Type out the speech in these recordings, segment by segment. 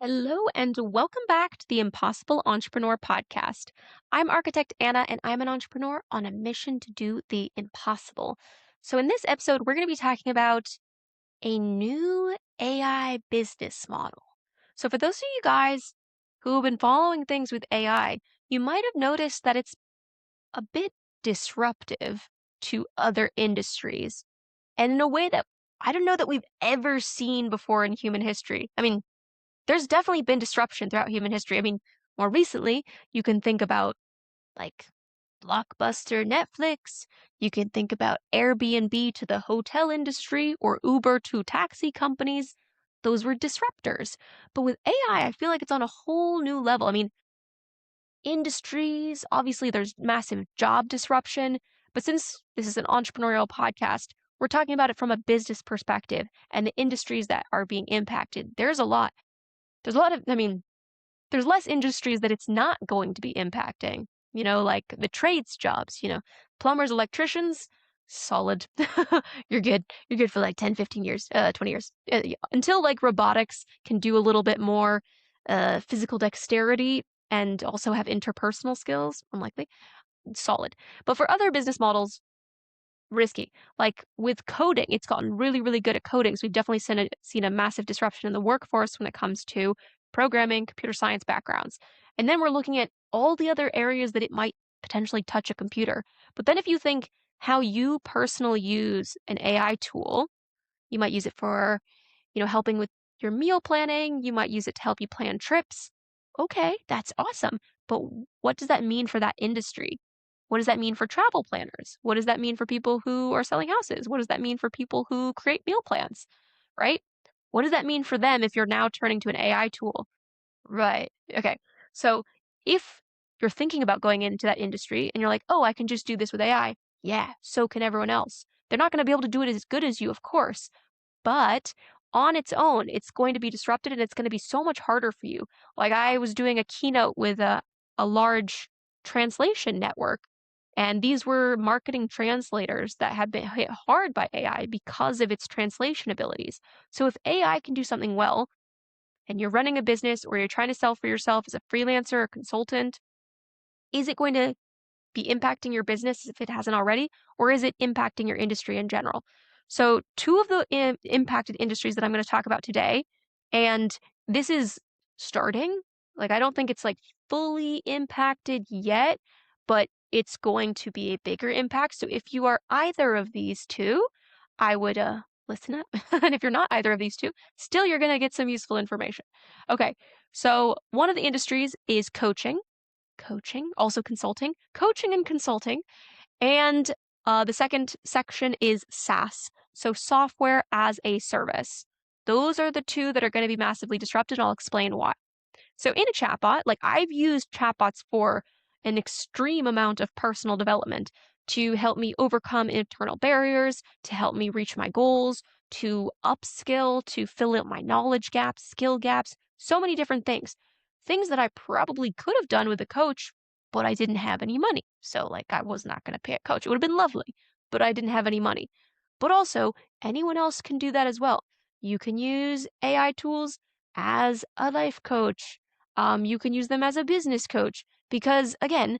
Hello and welcome back to the Impossible Entrepreneur podcast. I'm architect Anna and I'm an entrepreneur on a mission to do the impossible. So, in this episode, we're going to be talking about a new AI business model. So, for those of you guys who have been following things with AI, you might have noticed that it's a bit disruptive to other industries and in a way that I don't know that we've ever seen before in human history. There's definitely been disruption throughout human history. More recently, you can think about like Blockbuster Netflix. You can think about Airbnb to the hotel industry or Uber to taxi companies. Those were disruptors. But with AI, I feel like it's on a whole new level. Industries, obviously, there's massive job disruption. But since this is an entrepreneurial podcast, we're talking about it from a business perspective and the industries that are being impacted. There's a lot of, there's less industries that it's not going to be impacting, like the trades jobs, plumbers, electricians, solid. You're good. You're good for like 10, 15 years, 20 years, yeah, until like robotics can do a little bit more physical dexterity and also have interpersonal skills, unlikely, solid. But for other business models, risky. Like with coding, it's gotten really, really good at coding. So we've definitely seen a massive disruption in the workforce when it comes to programming, computer science backgrounds. And then we're looking at all the other areas that it might potentially touch a computer. But then if you think how you personally use an AI tool, you might use it for, helping with your meal planning. You might use it to help you plan trips. Okay, that's awesome. But what does that mean for that industry? What does that mean for travel planners? What does that mean for people who are selling houses? What does that mean for people who create meal plans, right? What does that mean for them if you're now turning to an AI tool? Right. Okay. So if you're thinking about going into that industry and you're like, oh, I can just do this with AI. Yeah, so can everyone else. They're not going to be able to do it as good as you, of course, but on its own, it's going to be disrupted and it's going to be so much harder for you. Like I was doing a keynote with a large translation network, and these were marketing translators that have been hit hard by AI because of its translation abilities. So if AI can do something well, and you're running a business or you're trying to sell for yourself as a freelancer or consultant, is it going to be impacting your business if it hasn't already, or is it impacting your industry in general? So, two of the impacted industries that I'm going to talk about today, and this is starting. Like, I don't think it's like fully impacted yet, but it's going to be a bigger impact. So, if you are either of these two, I would listen up. And if you're not either of these two, still you're going to get some useful information. Okay, so one of the industries is also consulting, coaching and consulting. And the second section is SaaS, so software as a service. Those are the two that are going to be massively disrupted, and I'll explain why. So in a chatbot, like I've used chatbots for an extreme amount of personal development to help me overcome internal barriers, to help me reach my goals, to upskill, to fill out my knowledge gaps, skill gaps, so many different things. Things that I probably could have done with a coach, but I didn't have any money. So like I was not going to pay a coach. It would have been lovely, but I didn't have any money. But also, anyone else can do that as well. You can use AI tools as a life coach. You can use them as a business coach because, again,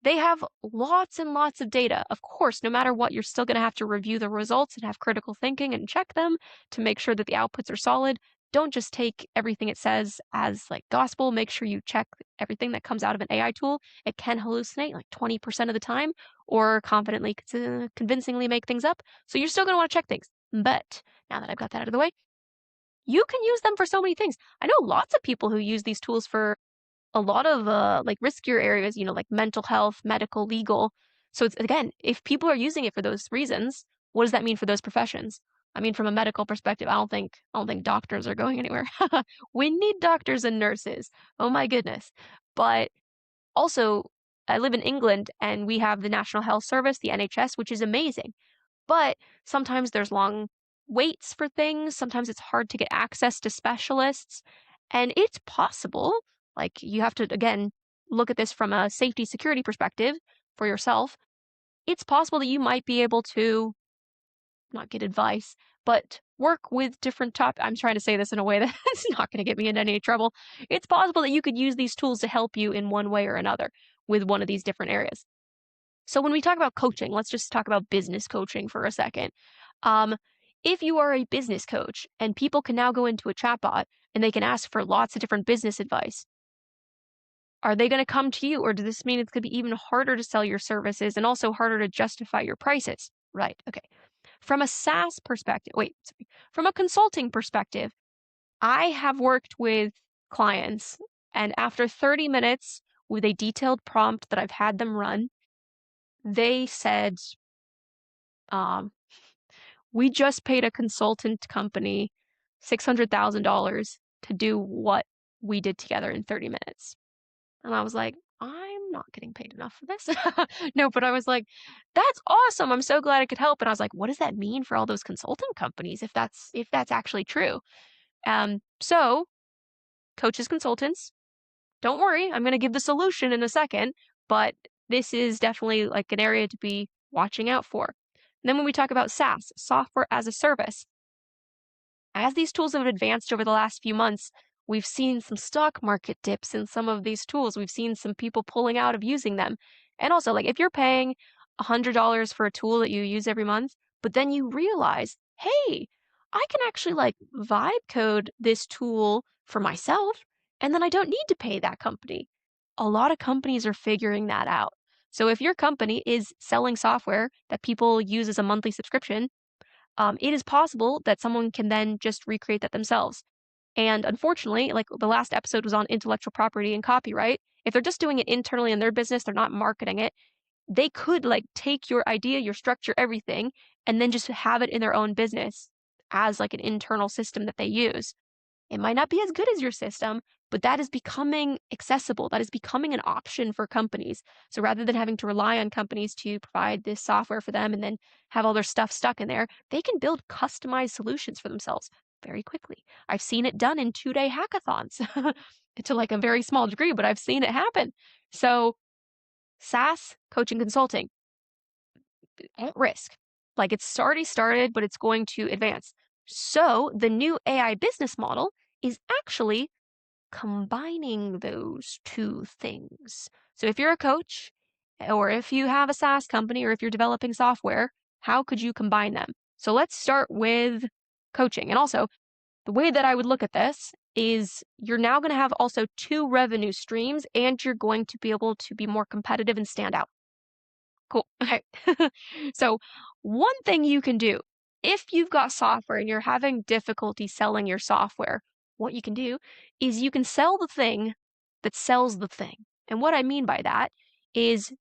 they have lots and lots of data. Of course, no matter what, you're still going to have to review the results and have critical thinking and check them to make sure that the outputs are solid. Don't just take everything it says as like gospel. Make sure you check everything that comes out of an AI tool. It can hallucinate like 20% of the time or confidently, convincingly make things up. So you're still going to want to check things. But now that I've got that out of the way, you can use them for so many things. I know lots of people who use these tools for a lot of like riskier areas, like mental health, medical, legal. So it's again, if people are using it for those reasons, what does that mean for those professions? From a medical perspective, I don't think doctors are going anywhere. We need doctors and nurses. Oh my goodness. But also, I live in England and we have the National Health Service, the NHS, which is amazing. But sometimes there's long waits for things. Sometimes it's hard to get access to specialists. And it's possible, like you have to, again, look at this from a safety security perspective for yourself. It's possible that you might be able to not get advice, but work with different I'm trying to say this in a way that's not going to get me into any trouble. It's possible that you could use these tools to help you in one way or another with one of these different areas. So when we talk about coaching, let's just talk about business coaching for a second. Um, if you are a business coach and people can now go into a chatbot and they can ask for lots of different business advice, are they going to come to you, or does this mean it's going to be even harder to sell your services and also harder to justify your prices? Right. Okay. From a SaaS perspective, from a consulting perspective, I have worked with clients, and after 30 minutes with a detailed prompt that I've had them run, they said, um, we just paid a consultant company $600,000 to do what we did together in 30 minutes. And I was like, I'm not getting paid enough for this. No, but I was like, that's awesome. I'm so glad I could help. And I was like, what does that mean for all those consulting companies if that's actually true? So coaches, consultants, don't worry, I'm going to give the solution in a second, but this is definitely like an area to be watching out for. And then when we talk about SaaS, software as a service, as these tools have advanced over the last few months, we've seen some stock market dips in some of these tools. We've seen some people pulling out of using them. And also, like, if you're paying $100 for a tool that you use every month, but then you realize, hey, I can actually like vibe code this tool for myself, and then I don't need to pay that company. A lot of companies are figuring that out. So if your company is selling software that people use as a monthly subscription, it is possible that someone can then just recreate that themselves. And unfortunately, like the last episode was on intellectual property and copyright. If they're just doing it internally in their business, they're not marketing it, they could like take your idea, your structure, everything, and then just have it in their own business as like an internal system that they use. It might not be as good as your system, but that is becoming accessible. That is becoming an option for companies. So rather than having to rely on companies to provide this software for them and then have all their stuff stuck in there, they can build customized solutions for themselves very quickly. I've seen it done in 2-day hackathons to like a very small degree, but I've seen it happen. So SaaS, coaching, consulting, at risk. Like it's already started, but it's going to advance. So the new AI business model is actually combining those two things. So if you're a coach, or if you have a SaaS company, or if you're developing software, how could you combine them? So let's start with coaching. And also, the way that I would look at this is you're now going to have also two revenue streams, and you're going to be able to be more competitive and stand out. Cool. Okay. So, one thing you can do if you've got software and you're having difficulty selling your software, what you can do is you can sell the thing that sells the thing. And what I mean by that is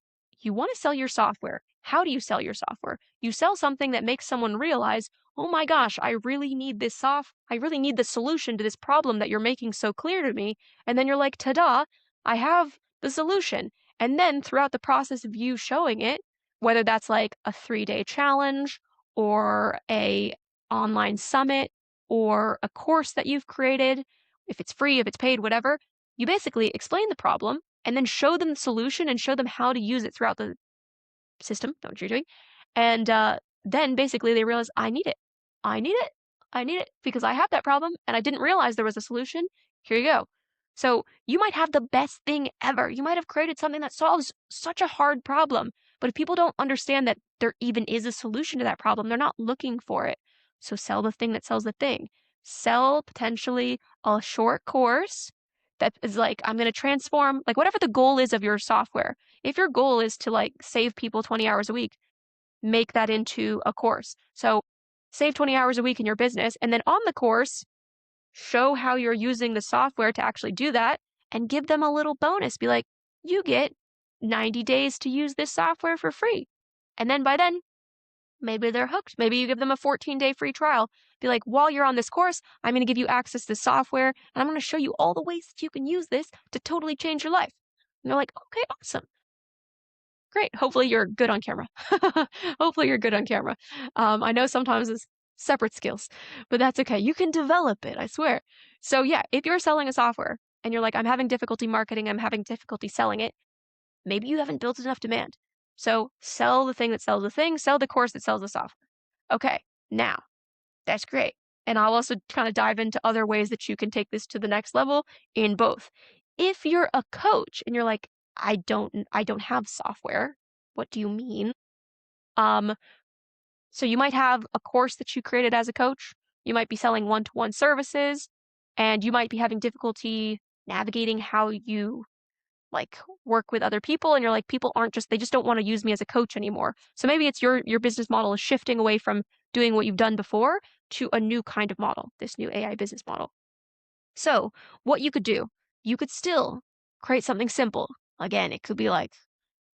you want to sell your software. How do you sell your software? You sell something that makes someone realize, oh my gosh, I really need I really need the solution to this problem that you're making so clear to me. And then you're like, ta-da, I have the solution. And then throughout the process of you showing it, whether that's like a 3-day challenge or a online summit or a course that you've created, if it's free, if it's paid, whatever, you basically explain the problem and then show them the solution and show them how to use it throughout the system, know what you're doing. And then basically they realize, I need it. I need it. I need it because I have that problem and I didn't realize there was a solution. Here you go. So you might have the best thing ever. You might have created something that solves such a hard problem. But if people don't understand that there even is a solution to that problem, they're not looking for it. So sell the thing that sells the thing. Sell potentially a short course that is like, I'm going to transform, like whatever the goal is of your software. If your goal is to like save people 20 hours a week, make that into a course. So save 20 hours a week in your business. And then on the course, show how you're using the software to actually do that and give them a little bonus. Be like, you get 90 days to use this software for free. And then by then, maybe they're hooked. Maybe you give them a 14-day free trial. Be like, while you're on this course, I'm going to give you access to software and I'm going to show you all the ways that you can use this to totally change your life. And they're like, okay, awesome. Great. Hopefully you're good on camera. Hopefully you're good on camera. I know sometimes it's separate skills, but that's okay. You can develop it, I swear. So yeah, if you're selling a software and you're like, I'm having difficulty marketing, I'm having difficulty selling it, maybe you haven't built enough demand. So sell the thing that sells the thing, sell the course that sells the software. Okay, now that's great. And I'll also kind of dive into other ways that you can take this to the next level in both. If you're a coach and you're like, I don't have software. What do you mean? Um, so you might have a course that you created as a coach. You might be selling one-to-one services, and you might be having difficulty navigating how you like work with other people, and you're like, people aren't just, they just don't want to use me as a coach anymore. So maybe it's your business model is shifting away from doing what you've done before to a new kind of model, this new AI business model. So what you could do, you could still create something simple. Again, it could be like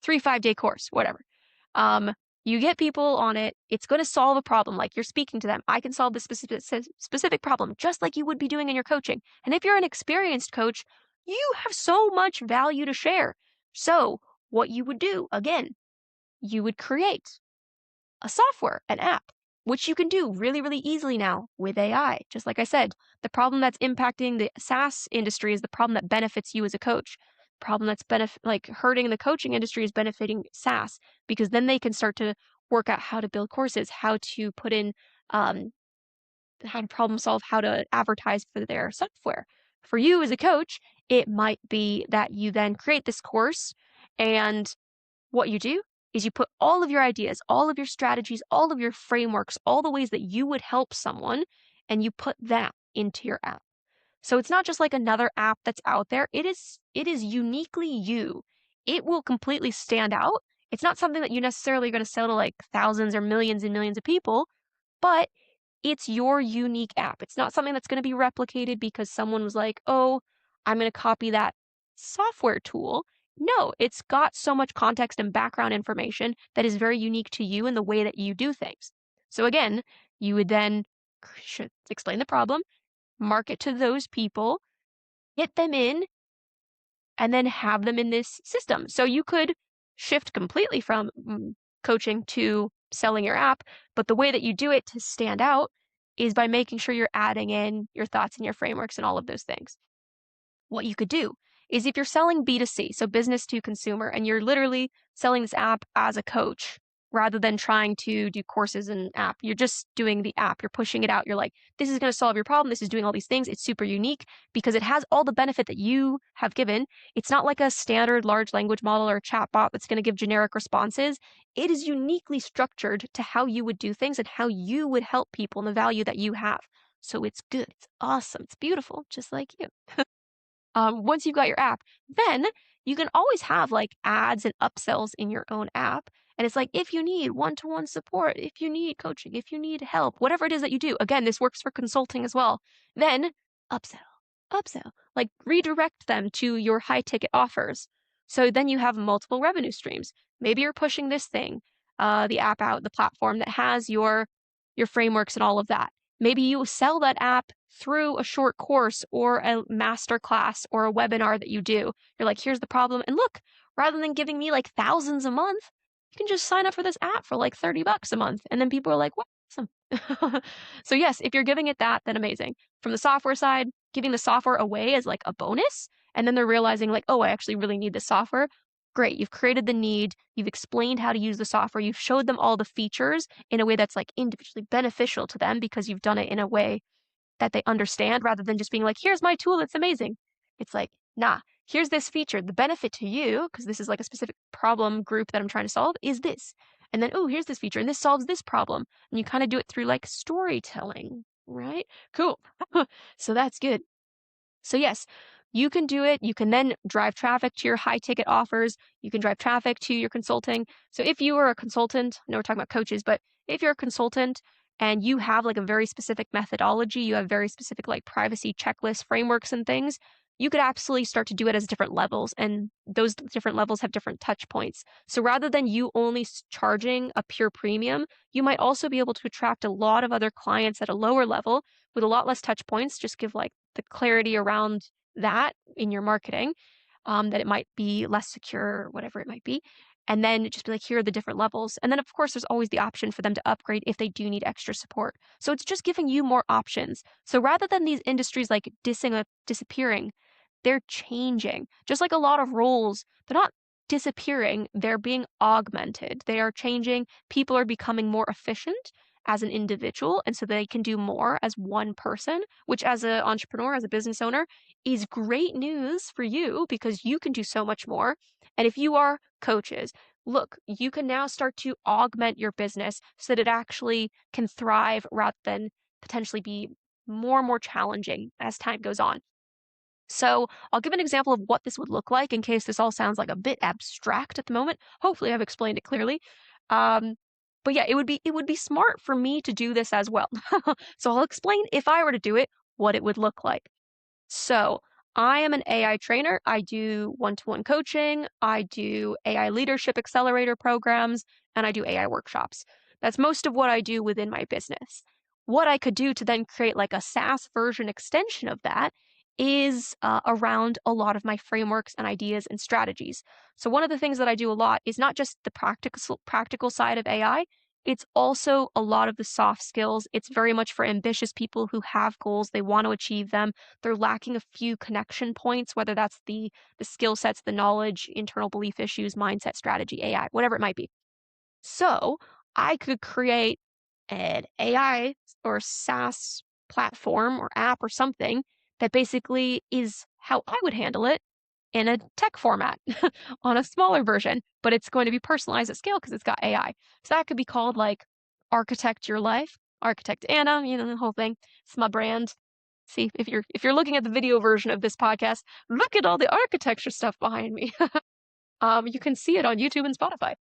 3 5 day course, whatever. Um, you get people on it. It's going to solve a problem. Like you're speaking to them. I can solve this specific problem, just like you would be doing in your coaching. And if you're an experienced coach, you have so much value to share. So what you would do, again, you would create a software, an app, which you can do really, really easily now with AI. Just like I said, the problem that's impacting the SaaS industry is the problem that benefits you as a coach. The problem that's like hurting the coaching industry is benefiting SaaS, because then they can start to work out how to build courses, how to put in, how to problem solve, how to advertise for their software. For you as a coach, it might be that you then create this course, and what you do is you put all of your ideas, all of your strategies, all of your frameworks, all the ways that you would help someone, and you put that into your app. So it's not just like another app that's out there. It is uniquely you. It will completely stand out. It's not something that you necessarily are going to sell to like thousands or millions and millions of people, but it's your unique app. It's not something that's going to be replicated because someone was like, oh, I'm going to copy that software tool. No, it's got so much context and background information that is very unique to you and the way that you do things. So again, you would then explain the problem, market to those people, get them in, and then have them in this system. So you could shift completely from coaching to selling your app, but the way that you do it to stand out is by making sure you're adding in your thoughts and your frameworks and all of those things. What you could do is if you're selling B2C, so business to consumer, and you're literally selling this app as a coach rather than trying to do courses and app, you're just doing the app, you're pushing it out. You're like, this is going to solve your problem. This is doing all these things. It's super unique because it has all the benefit that you have given. It's not like a standard large language model or a chat bot that's going to give generic responses. It is uniquely structured to how you would do things and how you would help people and the value that you have. So it's good. It's awesome. It's beautiful, just like you. Once you've got your app, then you can always have like ads and upsells in your own app. And it's like, if you need one-to-one support, if you need coaching, if you need help, whatever it is that you do, again, this works for consulting as well, then upsell, upsell, like redirect them to your high ticket offers. So then you have multiple revenue streams. Maybe you're pushing this thing, the app out, the platform that has your frameworks and all of that. Maybe you sell that app through a short course or a master class or a webinar that you do. You're like, here's the problem. And look, rather than giving me like thousands a month, you can just sign up for this app for like $30 a month. And then people are like, what? Awesome. So yes, if you're giving it that, then amazing. From the software side, giving the software away as like a bonus. And then they're realizing like, oh, I actually really need this software. Great. You've created the need. You've explained how to use the software. You've showed them all the features in a way that's like individually beneficial to them because you've done it in a way that they understand rather than just being like, here's my tool, it's amazing. It's like, nah, here's this feature. The benefit to you, because this is like a specific problem group that I'm trying to solve, is this. And then, oh, here's this feature, and this solves this problem. And you kind of do it through like storytelling, right? Cool. So that's good. So yes, you can do it. You can then drive traffic to your high ticket offers. You can drive traffic to your consulting. So if you are a consultant, I know we're talking about coaches, but if you're a consultant and you have like a very specific methodology, you have very specific like privacy checklist frameworks and things, you could absolutely start to do it as different levels. And those different levels have different touch points. So rather than you only charging a pure premium, you might also be able to attract a lot of other clients at a lower level with a lot less touch points. Just give like the clarity around that in your marketing, that it might be less secure, whatever it might be. And then just be like, here are the different levels. And then, of course, there's always the option for them to upgrade if they do need extra support. So it's just giving you more options. So rather than these industries like disappearing, they're changing. Just like a lot of roles, they're not disappearing, they're being augmented. They are changing. People are becoming more efficient. as an individual, and so they can do more as one person, which as an entrepreneur, as a business owner, is great news for you because you can do so much more. And if you are coaches, look, you can now start to augment your business so that it actually can thrive rather than potentially be more and more challenging as time goes on. So I'll give an example of what this would look like in case this all sounds like a bit abstract at the moment. Hopefully I've explained it clearly. Um, but yeah, it would be smart for me to do this as well. So I'll explain if I were to do it, what it would look like. So I am an AI trainer. I do one-to-one coaching. I do AI leadership accelerator programs, and I do AI workshops. That's most of what I do within my business. What I could do to then create like a SaaS version extension of that is around a lot of my frameworks and ideas and strategies. So one of the things that I do a lot is not just the practical side of AI, it's also a lot of the soft skills. It's very much for ambitious people who have goals, they want to achieve them. They're lacking a few connection points, whether that's the skill sets, the knowledge, internal belief issues, mindset, strategy, AI, whatever it might be. So I could create an AI or SaaS platform or app or something that basically is how I would handle it in a tech format on a smaller version, but it's going to be personalized at scale because it's got AI. So that could be called like Architect Your Life, Architect Anna, the whole thing. It's my brand. See, if you're looking at the video version of this podcast, look at all the architecture stuff behind me. You can see it on YouTube and Spotify.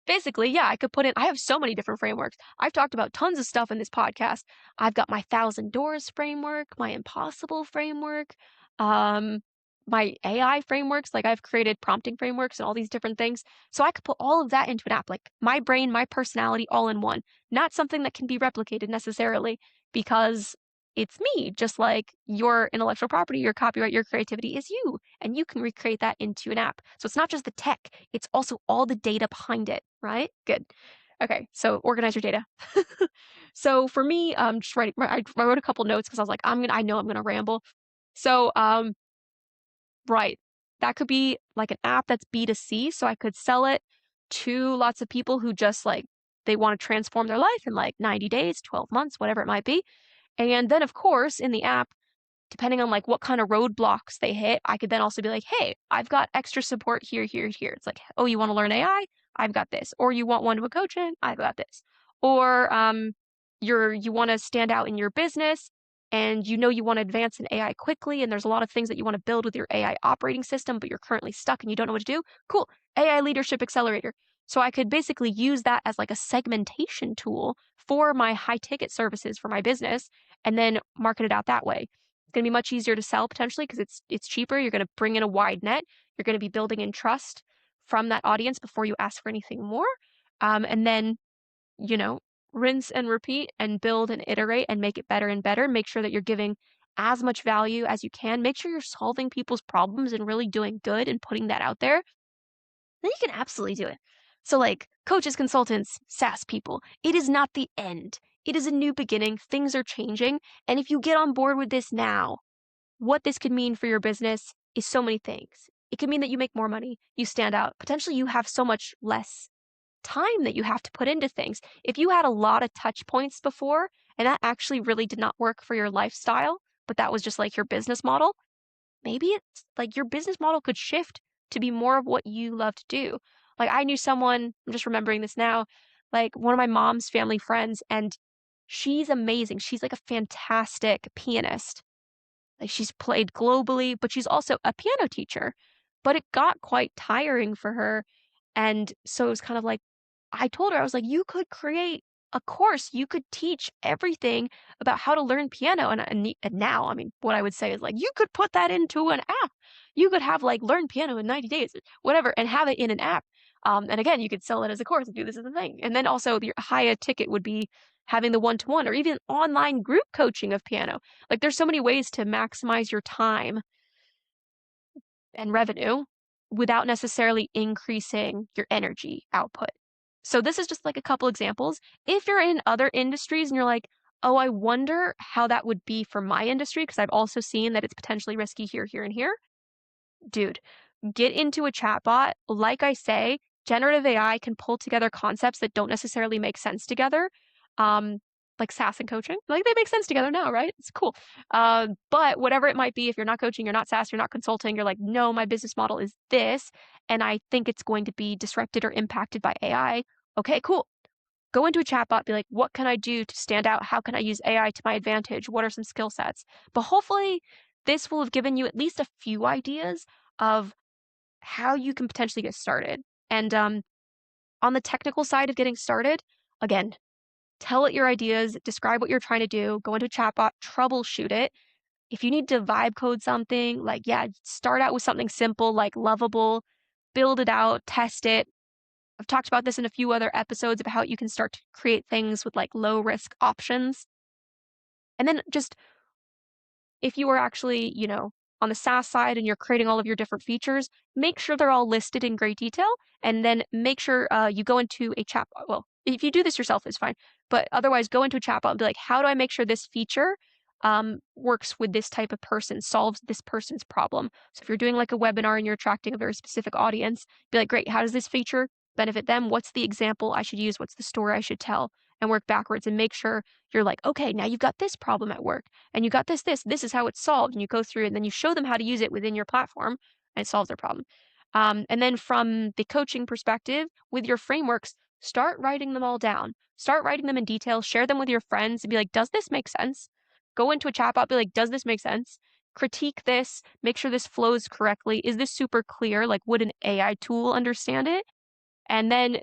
Basically, yeah, I could put in, I have so many different frameworks. I've talked about tons of stuff in this podcast. I've got my Thousand Doors framework, my Impossible framework, um, my AI frameworks. Like I've created prompting frameworks and all these different things. So I could put all of that into an app, like my brain, my personality, all in one. Not something that can be replicated necessarily because it's me, just like your intellectual property, your copyright, your creativity is you, and you can recreate that into an app. So it's not just the tech, it's also all the data behind it, right? Good. Okay, so organize your data. So for me, just writing, I wrote a couple notes because I was like, I know I'm gonna ramble. So, right, that could be like an app that's B2C, so I could sell it to lots of people who just like they want to transform their life in like 90 days, 12 months, whatever it might be. And then, of course, in the app, depending on like what kind of roadblocks they hit, I could then also be like, hey, I've got extra support here, here, here. It's like, oh, you want to learn AI? I've got this. Or you want one-to-one coaching? I've got this. Or you want to stand out in your business and you want to advance in AI quickly, and there's a lot of things that you want to build with your AI operating system, but you're currently stuck and you don't know what to do. Cool. AI leadership accelerator. So I could basically use that as like a segmentation tool for my high ticket services for my business and then market it out that way. It's going to be much easier to sell potentially because it's cheaper. You're going to bring in a wide net. You're going to be building in trust from that audience before you ask for anything more. And then, you know, rinse and repeat and build and iterate and make it better and better. Make sure that you're giving as much value as you can. Make sure you're solving people's problems and really doing good and putting that out there. Then you can absolutely do it. So, like coaches, consultants, SaaS people, it is not the end. It is a new beginning. Things are changing. And if you get on board with this now, what this could mean for your business is so many things. It could mean that you make more money, you stand out. Potentially, you have so much less time that you have to put into things. If you had a lot of touch points before and that actually really did not work for your lifestyle, but that was just like your business model, maybe it's like your business model could shift to be more of what you love to do. Like I knew someone, I'm just remembering this now, like one of my mom's family friends, and she's amazing. She's like a fantastic pianist. Like she's played globally, but she's also a piano teacher. But it got quite tiring for her. And so it was kind of like, I told her, I was like, you could create a course, you could teach everything about how to learn piano. And now, I mean, what I would say is like, you could put that into an app. You could have like learn piano in 90 days, whatever, and have it in an app. And again, you could sell it as a course and do this as a thing. And then also your higher ticket would be having the one-to-one or even online group coaching of piano. Like there's so many ways to maximize your time and revenue without necessarily increasing your energy output. So this is just like a couple examples. If you're in other industries and you're like, oh, I wonder how that would be for my industry, because I've also seen that it's potentially risky here, here, and here. Dude, get into a chatbot. Like I say, generative AI can pull together concepts that don't necessarily make sense together, um, like SaaS and coaching. Like they make sense together now, right? It's cool. But whatever it might be, if you're not coaching, you're not SaaS, you're not consulting, you're like, no, my business model is this, and I think it's going to be disrupted or impacted by AI. Okay, cool. Go into a chatbot, be like, what can I do to stand out? How can I use AI to my advantage? What are some skill sets? But hopefully, this will have given you at least a few ideas of how you can potentially get started. And on the technical side of getting started, again, tell it your ideas, describe what you're trying to do, go into a chatbot, troubleshoot it. If you need to vibe code something, like, yeah, start out with something simple like lovable, build it out, test it. I've talked about this in a few other episodes about how you can start to create things with like low risk options. And then just if you are actually, on the SaaS side and you're creating all of your different features, make sure they're all listed in great detail, and then make sure you go into a chatbot. Well, if you do this yourself, it's fine, but otherwise, go into a chatbot and be like, how do I make sure this feature works with this type of person, solves this person's problem? So if you're doing like a webinar and you're attracting a very specific audience, be like, great, how does this feature benefit them? What's the example I should use? What's the story I should tell? And work backwards and make sure you're like, okay, now you've got this problem at work and you got this is how it's solved. And you go through and then you show them how to use it within your platform and it solves their problem. And then from the coaching perspective, with your frameworks, start writing them all down. Start writing them in detail, share them with your friends and be like, does this make sense? Go into a chatbot, be like, does this make sense? Critique this, make sure this flows correctly. Is this super clear? Like, would an AI tool understand it? And then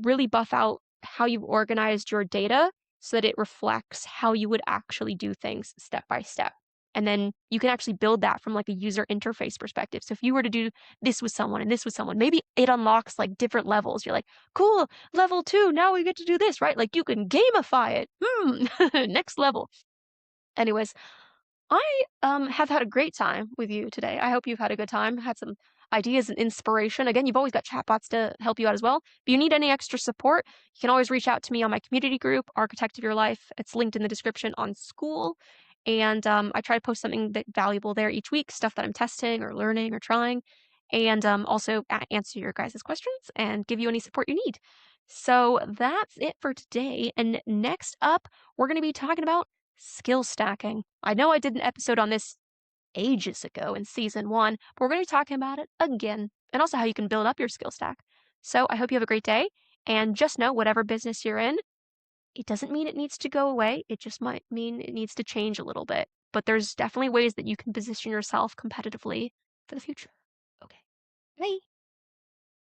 really buff out how you've organized your data so that it reflects how you would actually do things step by step. And then you can actually build that from like a user interface perspective. So if you were to do this with someone and this with someone, maybe it unlocks like different levels. You're like, cool, level 2, now we get to do this, right? Like you can gamify it. Next level. Anyways, I have had a great time with you today. I hope you've had a good time, had some ideas and inspiration. Again, you've always got chatbots to help you out as well. If you need any extra support, you can always reach out to me on my community group, Architect of Your Life. It's linked in the description on School. And I try to post something that valuable there each week, stuff that I'm testing or learning or trying, and also answer your guys' questions and give you any support you need. So that's it for today. And next up, we're going to be talking about skill stacking. I know I did an episode on this ages ago in season 1, but we're going to be talking about it again and also how you can build up your skill stack. So I hope you have a great day, and just know whatever business you're in, it doesn't mean it needs to go away. It just might mean it needs to change a little bit. But there's definitely ways that you can position yourself competitively for the future. Okay. Bye.